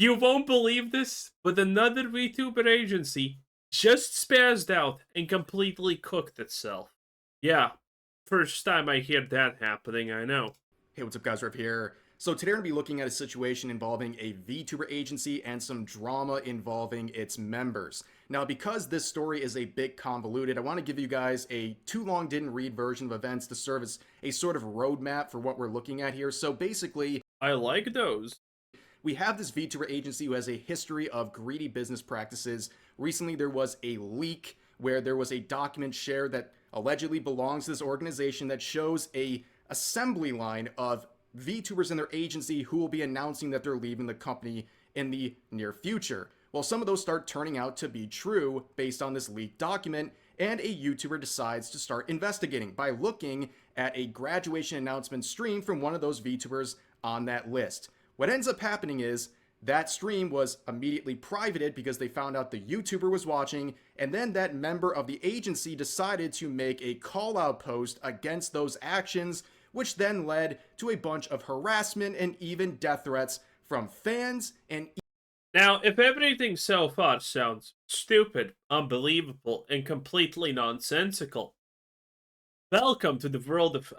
You won't believe this, but another VTuber agency just spazzed out and completely cooked itself. Yeah, first time I hear that happening, I know. Hey, what's up, guys? Riv here. So today we're going to be looking at a situation involving a VTuber agency and some drama involving its members. Now, because this story is a bit convoluted, I want to give you guys a too long didn't read version of events to serve as a sort of roadmap for what we're looking at here. So basically, I like those. we have this VTuber agency who has a history of greedy business practices. Recently, there was a leak where there was a document shared that allegedly belongs to this organization that shows a assembly line of VTubers in their agency who will be announcing that they're leaving the company in the near future. Well, some of those start turning out to be true based on this leaked document, and a YouTuber decides to start investigating by looking at a graduation announcement stream from one of those VTubers on that list. What ends up happening is that stream was immediately privated because they found out the YouTuber was watching, and then that member of the agency decided to make a call out post against those actions, which then led to a bunch of harassment and even death threats from fans and Now, if everything so far sounds stupid, unbelievable, and completely nonsensical, welcome to the world of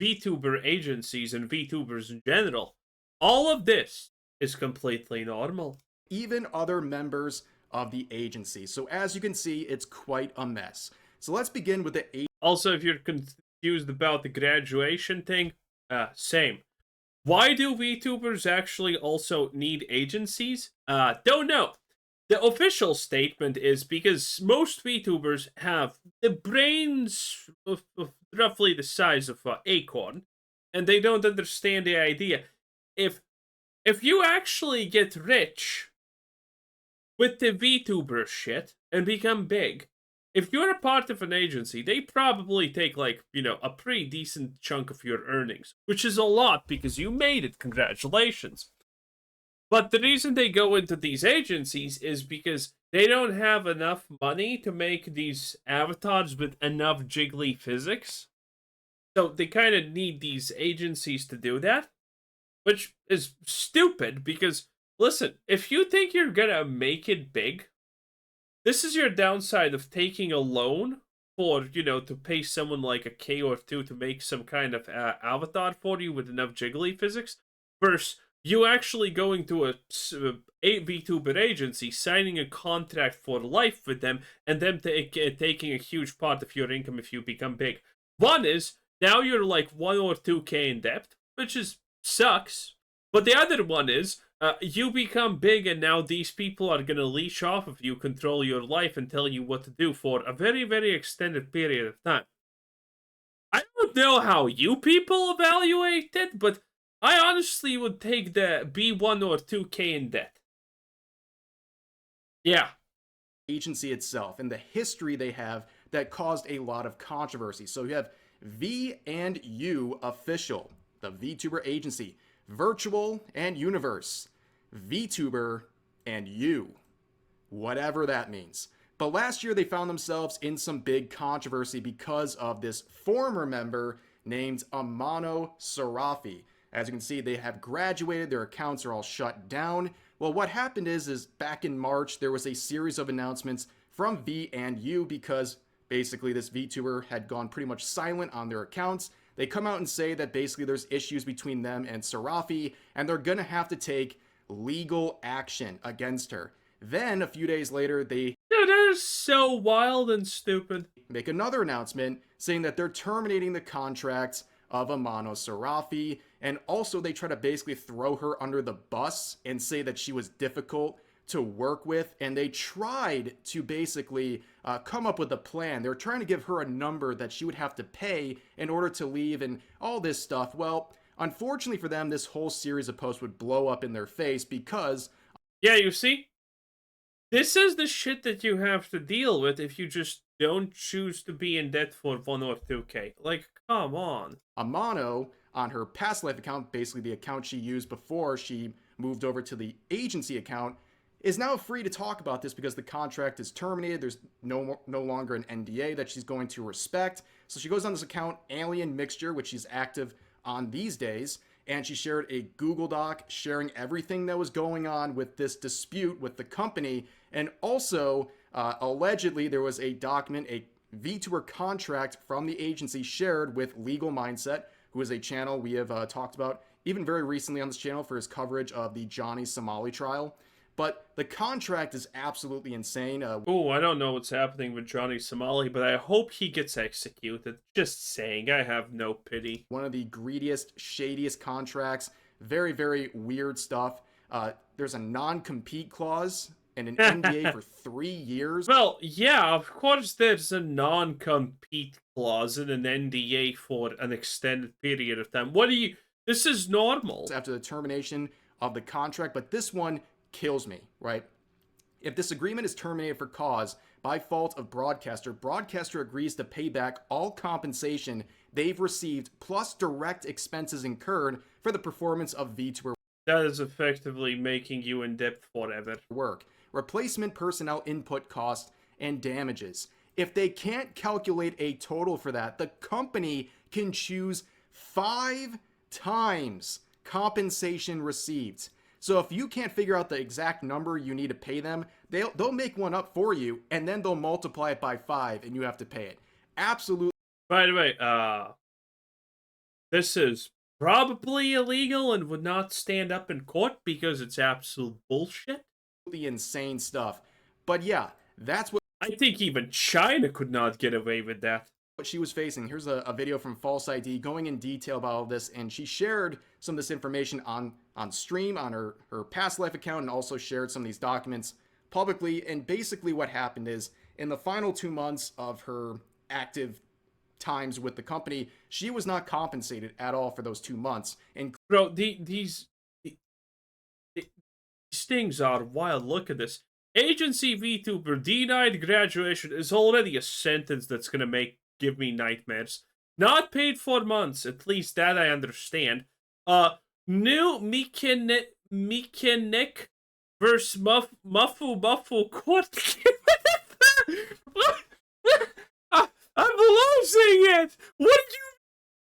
VTuber agencies and VTubers in general. All of this is completely normal. even other members of the agency. So as you can see, it's quite a mess. So let's begin with the Also, if you're confused about the graduation thing, same. Why do VTubers actually also need agencies? Don't know. The official statement is because most VTubers have the brains of roughly the size of an acorn, and they don't understand the idea. If if you actually get rich with the VTuber shit and become big, if you're a part of an agency, they probably take, like, a pretty decent chunk of your earnings, which is a lot because you made it. Congratulations. But the reason they go into these agencies is because they don't have enough money to make these avatars with enough jiggly physics. So they kind of need these agencies to do that, which is stupid because, listen, if you think you're gonna make it big, this is your downside of taking a loan for, to pay someone like a K or two to make some kind of avatar for you with enough jiggly physics, versus you actually going to a VTuber agency, signing a contract for life with them, and them taking a huge part of your income if you become big. One is, now you're like 1 or 2K in debt, which is sucks. But the other one is, you become big, and now these people are gonna leech off of you, control your life, and tell you what to do for a very, very extended period of time. I don't know how you people evaluate it, but I honestly would take the B1 or 2K in debt. Yeah. agency itself and the history they have that caused a lot of controversy. So you have V and U official, the VTuber agency, virtual and universe, VTuber and U, whatever that means. But last year they found themselves in some big controversy because of this former member named Amano Sarafi. As you can see, they have graduated, their accounts are all shut down. Well, what happened is back in March, there was a series of announcements from V and U because basically this VTuber had gone pretty much silent on their accounts. They come out and say that basically there's issues between them and Sarafi, and they're gonna have to take legal action against her. Then, a few days later, they Dude, that is so wild and stupid. make another announcement saying that they're terminating the contract of Amano Sarafi, and also they try to basically throw her under the bus and say that she was difficult to work with, and they tried to basically come up with a plan. They were trying to give her a number that she would have to pay in order to leave and all this stuff. Well, unfortunately for them, this whole series of posts would blow up in their face because Yeah, you see? This is the shit that you have to deal with if you just don't choose to be in debt for 1 or 2K. Like, come on. Amano, on her past life account, basically the account she used before she moved over to the agency account, is now free to talk about this because the contract is terminated. There's no longer an NDA that she's going to respect. So she goes on this account, Alien Mixture, which she's active on these days, and she shared a Google Doc sharing everything that was going on with this dispute with the company. And also, allegedly, there was a document, a Vtuber contract from the agency shared with Legal Mindset, who is a channel we have talked about even very recently on this channel for his coverage of the Johnny Somali trial. But the contract is absolutely insane. Oh, I don't know what's happening with Johnny Somali, but I hope he gets executed. Just saying, I have no pity. One of the greediest, shadiest contracts. Very, very weird stuff. There's a non-compete clause and an NDA for 3 years. Well, yeah, of course there's a non-compete clause and an NDA for an extended period of time. What do you... This is normal. After the termination of the contract, but this one kills me, right? If this agreement is terminated for cause by fault of broadcaster, broadcaster agrees to pay back all compensation they've received plus direct expenses incurred for the performance of Vtuber That is effectively making you in debt forever. work, replacement personnel input costs, and damages. If they can't calculate a total for that, the company can choose 5 times compensation received. So if you can't figure out the exact number you need to pay them, they'll make one up for you, and then they'll multiply it by 5, and you have to pay it. Absolutely. By the way, this is probably illegal and would not stand up in court because it's absolute bullshit. Insane stuff. But yeah, that's what I think even China could not get away with that. What she was facing. Here's a video from False ID going in detail about all this, and she shared some of this information on stream on her past life account, and also shared some of these documents publicly. And basically what happened is, in the final 2 months of her active times with the company, she was not compensated at all for these 2 months. And bro, these things are wild. Look at this. Agency Vtuber denied graduation is already a sentence that's gonna give me nightmares. Not paid for months, at least that I understand. New mechanic versus Muffu court. I'm losing it! What did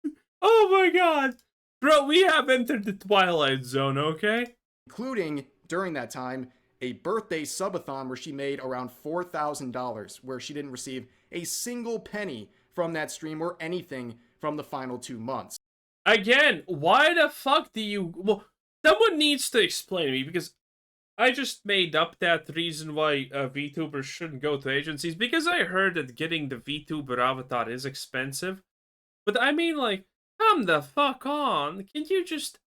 you... Oh my god. Bro, we have entered the Twilight Zone, okay? including, during that time, a birthday subathon where she made around $4,000, where she didn't receive a single penny from that stream or anything from the final 2 months. Again, why the fuck do you... Well, someone needs to explain to me, because I just made up that reason why VTubers shouldn't go to agencies, because I heard that getting the VTuber avatar is expensive. But I mean, like, come the fuck on. Can you just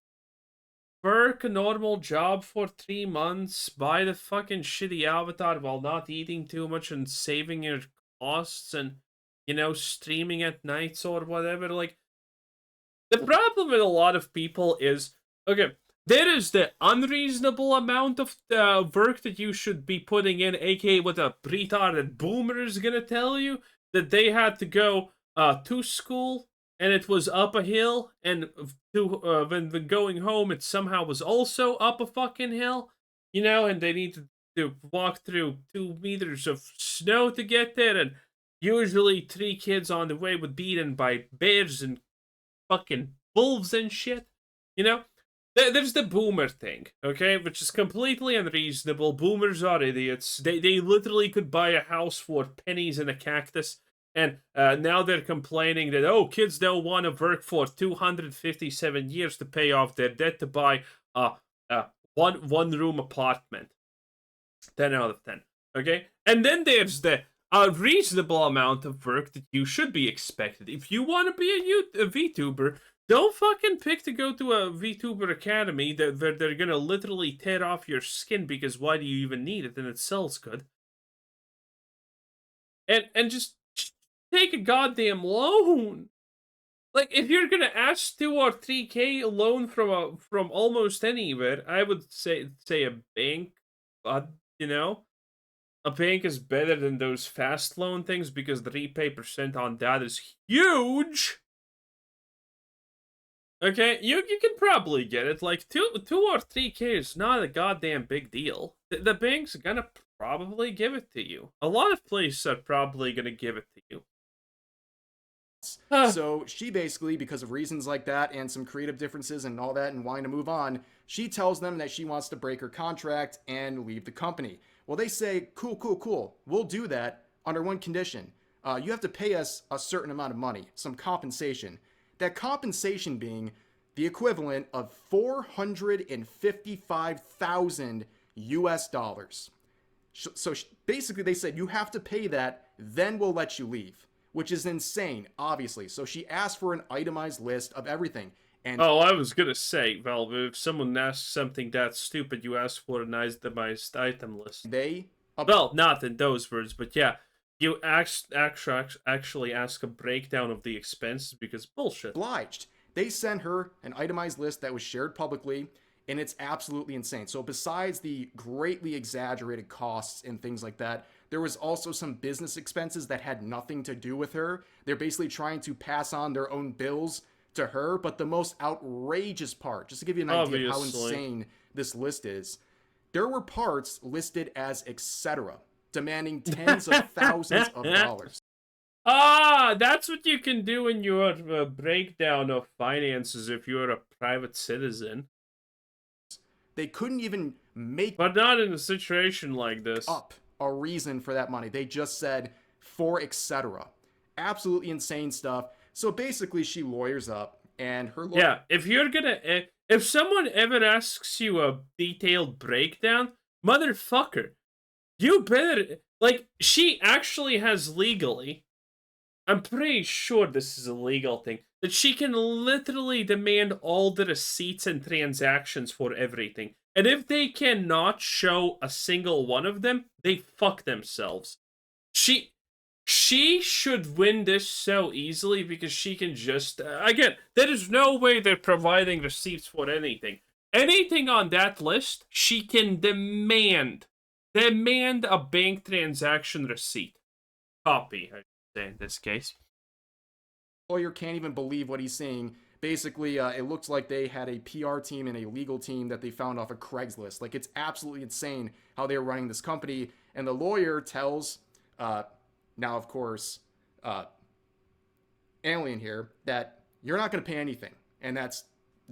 work a normal job for 3 months, buy the fucking shitty avatar while not eating too much and saving your costs and, you know, streaming at nights or whatever? Like, the problem with a lot of people is, okay, there is the unreasonable amount of work that you should be putting in, aka what a retarded boomer is gonna tell you, that they had to go to school and it was up a hill, and when going home it somehow was also up a fucking hill, you know, and they needed to walk through 2 meters of snow to get there, and usually 3 kids on the way would be eaten by bears and fucking wolves and shit, you know? There's the boomer thing, okay, which is completely unreasonable. Boomers are idiots. They literally could buy a house for pennies and a cactus, and now they're complaining that, oh, kids don't want to work for 257 years to pay off their debt to buy a one-room apartment. 10 out of 10, okay? And then there's the reasonable amount of work that you should be expected. If you want to be a VTuber, don't fucking pick to go to a VTuber academy that they're gonna literally tear off your skin, because why do you even need it and it sells good? And just take a goddamn loan. Like, if you're gonna ask 2 or 3K loan from almost anywhere, I would say a bank. You know, a bank is better than those fast loan things because the repay percent on that is huge. Okay, you can probably get it. Like, 2 or 3K is not a goddamn big deal. The bank's gonna probably give it to you. A lot of places are probably gonna give it to you. So she basically, because of reasons like that and some creative differences and all that and wanting to move on, she tells them that she wants to break her contract and leave the company. Well, they say, cool, cool, cool. We'll do that under one condition. You have to pay us a certain amount of money, some compensation. That compensation being the equivalent of 455,000 US dollars. So basically, they said, you have to pay that, then we'll let you leave, which is insane, obviously. So she asked for an itemized list of everything. And oh, I was gonna say, Valve, if someone asks something that stupid, you ask for an itemized item list. they Well, not in those words, but yeah, you actually ask a breakdown of the expenses because bullshit. obliged. They sent her an itemized list that was shared publicly, and it's absolutely insane. So besides the greatly exaggerated costs and things like that, there was also some business expenses that had nothing to do with her. They're basically trying to pass on their own bills to her. But the most outrageous part, just to give you an idea of how insane this list is, there were parts listed as etc., demanding tens of thousands of dollars. Ah, that's what you can do in your breakdown of finances if you're a private citizen. They couldn't even make But not in a situation like this. up a reason for that money. They just said for etc. Absolutely insane stuff. So basically, she lawyers up, and her lawyer. Yeah, if you're gonna, if someone ever asks you a detailed breakdown, motherfucker, you better, like, she actually has legally, I'm pretty sure this is a legal thing, that she can literally demand all the receipts and transactions for everything. And if they cannot show a single one of them, they fuck themselves. She should win this so easily because she can just... again, there is no way they're providing receipts for anything. Anything on that list, she can demand a bank transaction receipt. Copy, I should say in this case. Lawyer can't even believe what he's seeing. Basically, it looks like they had a PR team and a legal team that they found off of Craigslist. Like, it's absolutely insane how they're running this company. And the lawyer tells, now, of course, Alien here, that you're not going to pay anything. And that's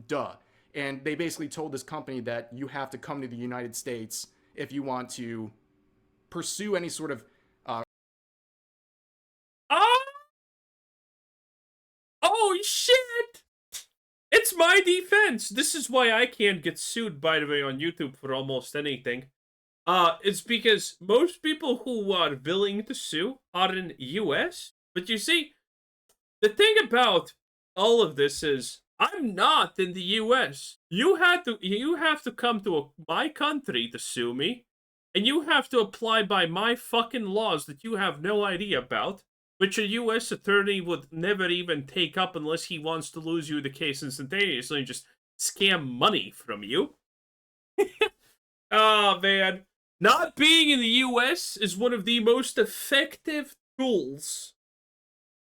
duh. And they basically told this company that you have to come to the United States if you want to pursue any sort of Oh, shit! It's my defense! This is why I can't get sued, by the way, on YouTube for almost anything. It's because most people who are willing to sue are in US. But you see, the thing about all of this is, I'm not in the US. You have to come to my country to sue me. And you have to apply by my fucking laws that you have no idea about, which a U.S. attorney would never even take up unless he wants to lose you the case instantaneously and just scam money from you. Oh, man. Not being in the U.S. is one of the most effective tools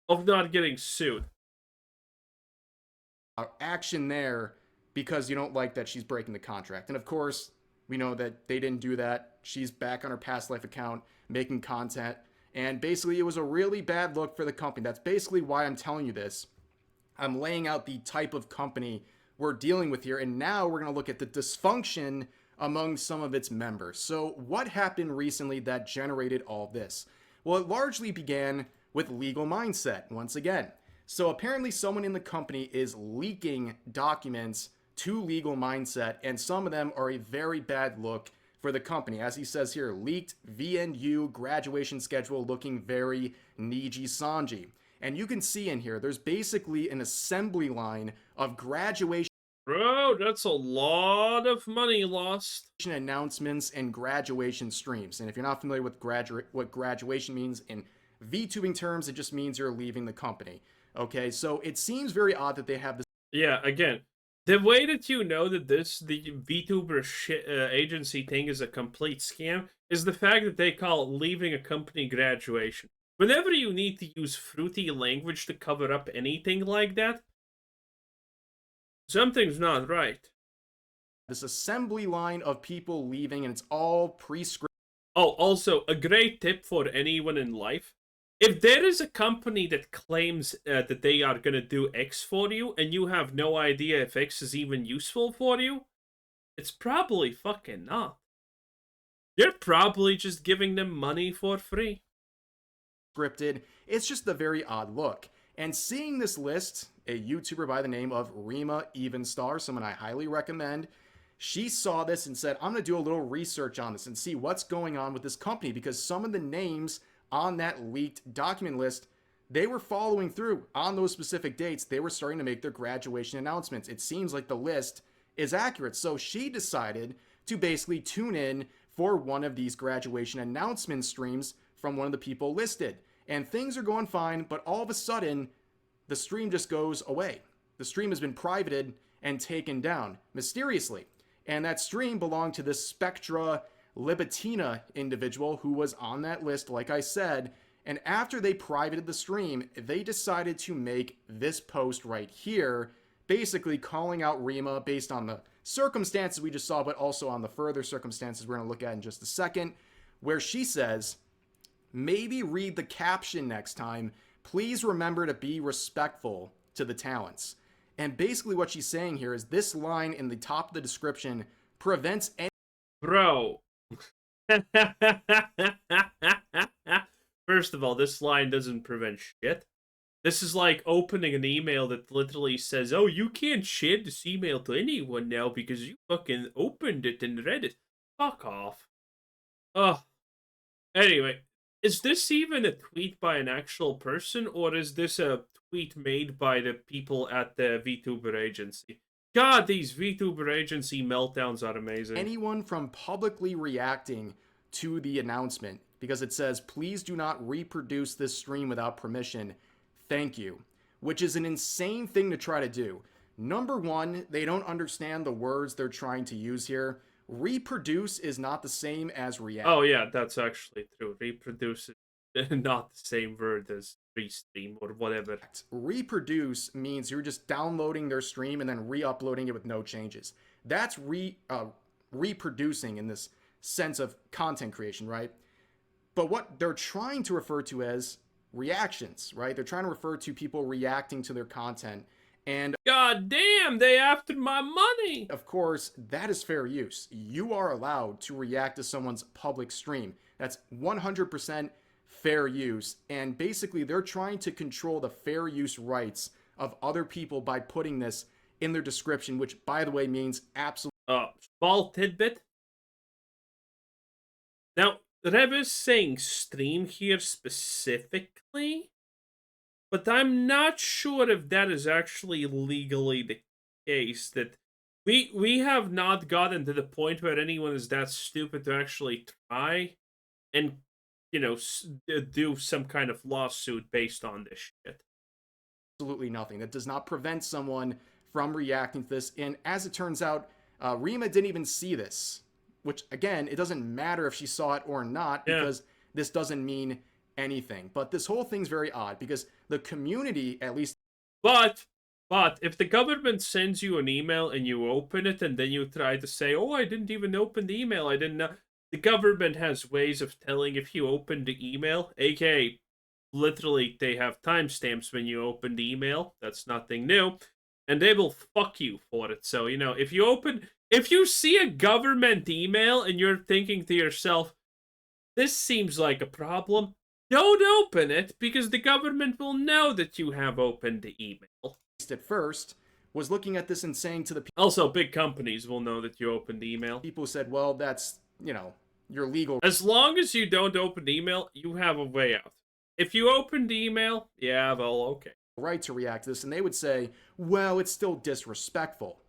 of not getting sued. Action there because you don't like that she's breaking the contract. And of course, we know that they didn't do that. She's back on her past life account, making content. And basically, it was a really bad look for the company. That's basically why I'm telling you this. I'm laying out the type of company we're dealing with here. And now we're going to look at the dysfunction among some of its members. So what happened recently that generated all this? Well, it largely began with legal mindset, once again. So apparently someone in the company is leaking documents to legal mindset, and some of them are a very bad look for the company. As he says here, leaked VNU graduation schedule looking very Niji Sanji. And you can see in here, there's basically an assembly line of graduation. Bro, that's a lot of money lost. Announcements and graduation streams. And if you're not familiar with what graduation means in VTubing terms, it just means you're leaving the company. Okay, so it seems very odd that they have this. Yeah, again, the way that you know that the VTuber agency thing is a complete scam is the fact that they call it leaving a company graduation. Whenever you need to use fruity language to cover up anything like that, something's not right. This assembly line of people leaving, and it's all pre-scripted. Oh, also, a great tip for anyone in life. If there is a company that claims that they are going to do X for you and you have no idea if X is even useful for you, it's probably fucking not. You're probably just giving them money for free. Scripted. It's just a very odd look. And seeing this list, a YouTuber by the name of Rima Evenstar, someone I highly recommend, she saw this and said, I'm going to do a little research on this and see what's going on with this company, because some of the names on that leaked document list, they were following through on those specific dates. They were starting to make their graduation announcements. It seems like the list is accurate. So she decided to basically tune in for one of these graduation announcement streams from one of the people listed. And things are going fine, but all of a sudden, the stream just goes away. The stream has been privated and taken down mysteriously. And that stream belonged to this Spectra Libitina individual who was on that list, like I said. And after they privated the stream, they decided to make this post right here, basically calling out Rima based on the circumstances we just saw, but also on the further circumstances we're going to look at in just a second, where she says, maybe read the caption next time. Please remember to be respectful to the talents. And basically what she's saying here is this line in the top of the description prevents any... Bro. First of all, this line doesn't prevent shit. This is like opening an email that literally says, oh, you can't share this email to anyone now because you fucking opened it and read it. Fuck off. Ugh. Anyway, is this even a tweet by an actual person, or is this a tweet made by the people at the Vtuber agency? God, these Vtuber agency meltdowns are amazing. Anyone from publicly reacting to the announcement, because it says, please do not reproduce this stream without permission. Thank you. Which is an insane thing to try to do. Number one, they don't understand the words they're trying to use here. Reproduce is not the same as react. Oh yeah, that's actually true. Reproduce is not the same word as restream or whatever. Reproduce means you're just downloading their stream and then re-uploading it with no changes. That's reproducing in this sense of content creation, right? But what they're trying to refer to as reactions, right? They're trying to refer to people reacting to their content. And God damn, they after my money. Of course, that is fair use. You are allowed to react to someone's public stream. That's 100% fair use. And basically, they're trying to control the fair use rights of other people by putting this in their description, which, by the way, means absolutely... Small tidbit. Now, Rev is saying stream here specifically, but I'm not sure if that is actually legally the case. That we have not gotten to the point where anyone is that stupid to actually try and, you know, do some kind of lawsuit based on this shit. Absolutely nothing. That does not prevent someone from reacting to this. And as it turns out, Rima didn't even see this. Which, again, it doesn't matter if she saw it or not, because this doesn't mean anything. But this whole thing's very odd, because the community, at least... But if the government sends you an email and you open it and then you try to say, oh, I didn't even open the email, I didn't know... The government has ways of telling if you opened the email, aka, literally, they have timestamps when you open the email. That's nothing new. And they will fuck you for it. So, you know, if you see a government email and you're thinking to yourself, this seems like a problem, don't open it, because the government will know that you have opened the email. At first, was looking at this and saying to the people... Also, big companies will know that you opened the email. People said, well, that's, you know, your legal... As long as you don't open the email, you have a way out. If you open the email, yeah, well, okay. Right to react to this, and they would say, well, it's still disrespectful.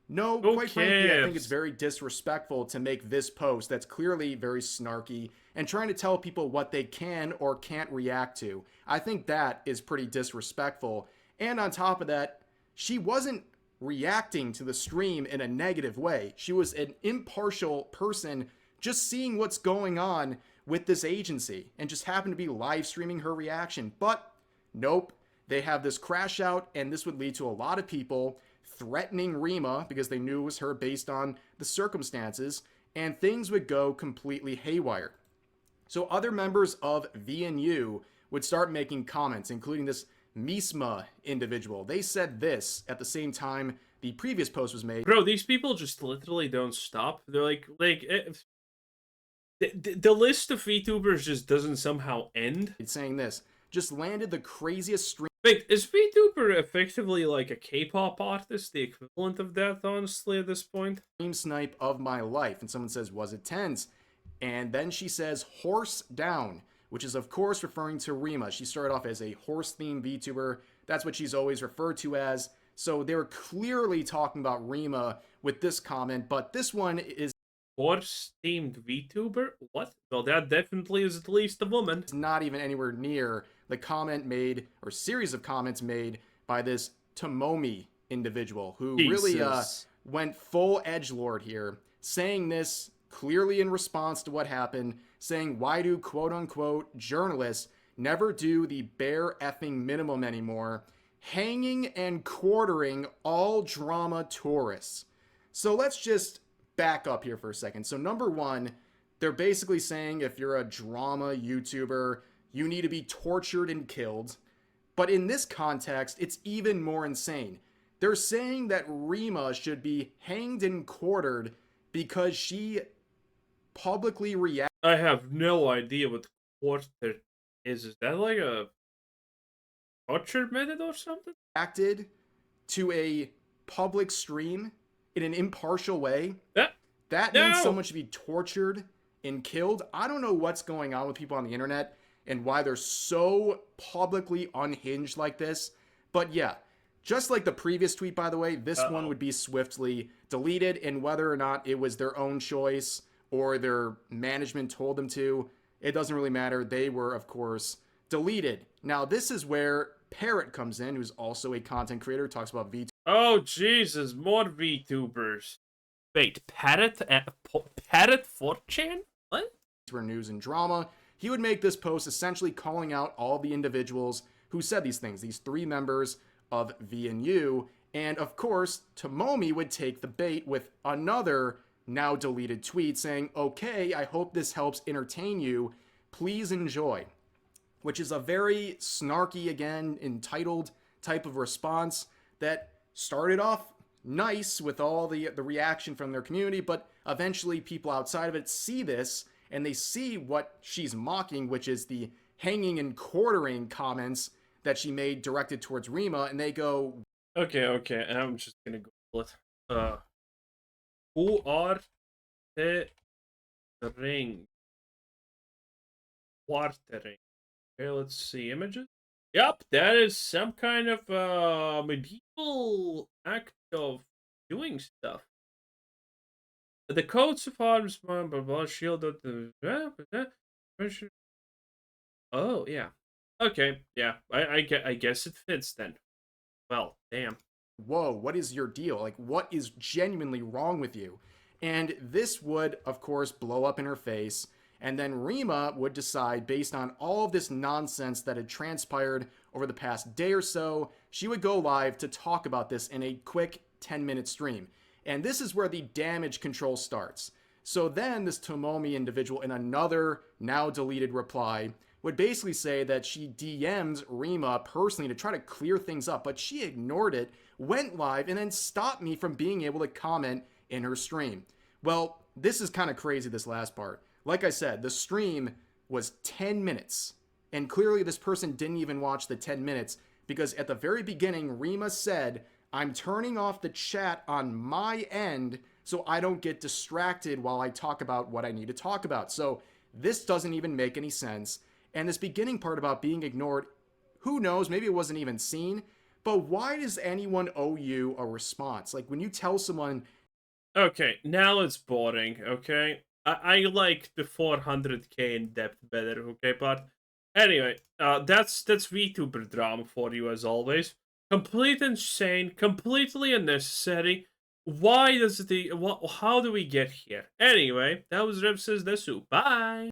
No, Who quite frankly, I cares? think it's very disrespectful to make this post that's clearly very snarky and trying to tell people what they can or can't react to. I think that is pretty disrespectful. And on top of that, she wasn't reacting to the stream in a negative way. She was an impartial person just seeing what's going on with this agency and just happened to be live streaming her reaction. But nope, they have this crash out, and this would lead to a lot of people threatening Rima because they knew it was her based on the circumstances, and things would go completely haywire. So other members of VNU would start making comments, including this Misma individual. They said this at the same time the previous post was made. Bro, these people just literally don't stop. They're the list of VTubers just doesn't somehow end. It's saying this, just landed the craziest stream. Wait, is VTuber effectively like a K-pop artist, the equivalent of that, honestly, at this point? Stream snipe of my life. And someone says, was it tens? And then she says, horse down, which is, of course, referring to Rima. She started off as a horse-themed VTuber. That's what she's always referred to as. So they're clearly talking about Rima with this comment, but this one is horse-themed VTuber? What? Well, that definitely is at least a woman. It's not even anywhere near the comment made, or series of comments made, by this Tomomi individual, who really went full edgelord here, saying this clearly in response to what happened, saying, why do quote-unquote journalists never do the bare effing minimum anymore, hanging and quartering all drama tourists? So let's just back up here for a second. So number one, they're basically saying if you're a drama YouTuber, you need to be tortured and killed. But in this context, it's even more insane. They're saying that Rima should be hanged and quartered because she publicly reacted. I have no idea what quarter is. Is that like a torture method or something? Acted to a public stream in an impartial way. That means someone should be tortured and killed. I don't know what's going on with people on the internet and why they're so publicly unhinged like this. But yeah, just like the previous tweet, by the way, this one would be swiftly deleted, and whether or not it was their own choice or their management told them to, it doesn't really matter. They were, of course, deleted. Now, this is where Parrot comes in, who's also a content creator, talks about VTubers. Oh, Jesus, more VTubers. Wait, Parrot 4chan? What? For news and drama. He would make this post essentially calling out all the individuals who said these things, these three members of VNU. And of course, Tomomi would take the bait with another now deleted tweet saying, okay, I hope this helps entertain you. Please enjoy. Which is a very snarky, again, entitled type of response that started off nice with all the reaction from their community, but eventually people outside of it see this and they see what she's mocking, which is the hanging and quartering comments that she made directed towards Rima, and they go, okay, I'm just gonna Google it. Who are the ring? Quartering. Okay, let's see images. Yep, that is some kind of medieval act of doing stuff. The coats of arms, blah blah blah, shield of the. Oh yeah, okay, yeah. I guess it fits then. Well, damn. Whoa, what is your deal? Like, what is genuinely wrong with you? And this would, of course, blow up in her face. And then Rima would decide, based on all of this nonsense that had transpired over the past day or so, she would go live to talk about this in a quick 10-minute stream. And this is where the damage control starts. So then this Tomomi individual, in another now deleted reply, would basically say that she DM'd Rima personally to try to clear things up, but she ignored it, went live, and then stopped me from being able to comment in her stream. Well, this is kind of crazy, this last part. Like I said, the stream was 10 minutes, and clearly this person didn't even watch the 10 minutes, because at the very beginning, Rima said, I'm turning off the chat on my end so I don't get distracted while I talk about what I need to talk about. So this doesn't even make any sense. And this beginning part about being ignored, who knows, maybe it wasn't even seen, but why does anyone owe you a response? Like when you tell someone... Okay, now it's boring, okay? I like the 400k in depth better, okay, but anyway, that's VTuber drama for you as always. Complete insane, completely unnecessary. Why does how do we get here? Anyway, that was Rip Says Desu. Bye!